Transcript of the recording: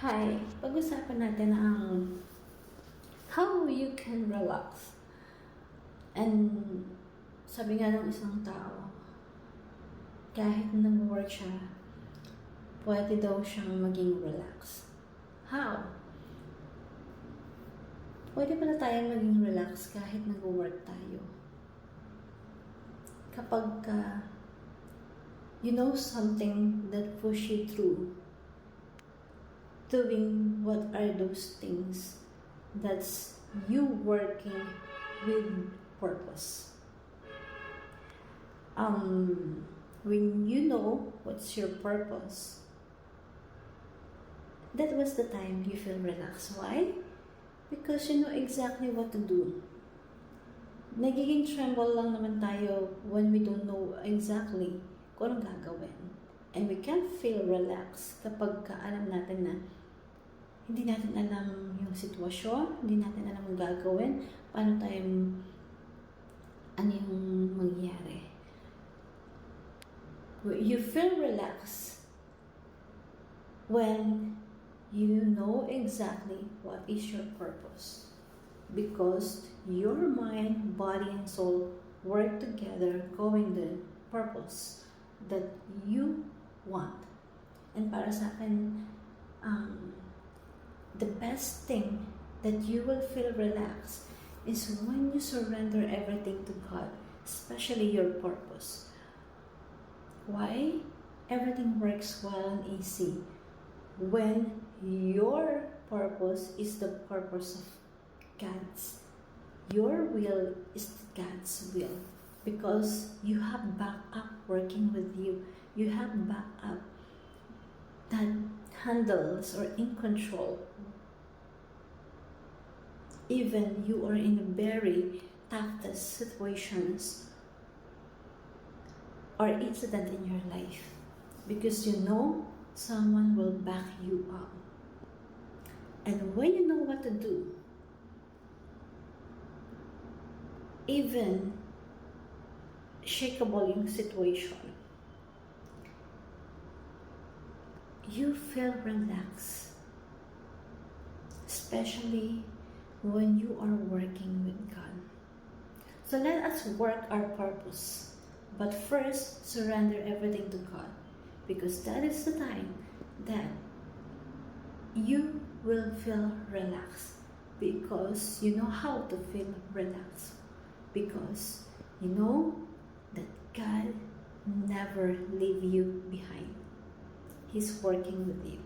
Hi, pag-usapan natin ang how you can relax. And sabi nga ng isang tao, kahit nag-work siya, pwede daw siyang maging relax. How? Pwede pala tayong maging relax kahit nag-work tayo. Kapag you know something that push you through, doing what are those things that's you working with purpose. When you know what's your purpose, that was the time you feel relaxed. Why? Because you know exactly what to do. Nagiging tremble lang naman tayo when we don't know exactly kung anong gagawin. And we can feel relaxed kapag alam natin na hindi natin alam yung sitwasyon, hindi natin alam ang gagawin, paano tayo, ano yung mangyayari. You feel relaxed when you know exactly what is your purpose. Because your mind, body, and soul work together going the purpose that you want. And para sa akin, the best thing that you will feel relaxed is when you surrender everything to God, especially your purpose. Why? Everything works well and easy when your purpose is the purpose of God's. Your will is God's will because you have backup working with you. You have backup that handles or in control. Even you are in very toughest situations or incident in your life because you know someone will back you up. And when you know what to do, even shakeable yung situation, you feel relaxed, especially when you are working with God. So let us work our purpose, but first surrender everything to God, because that is the time that you will feel relaxed, because you know how to feel relaxed, because you know that God never leave you behind. He's working with you.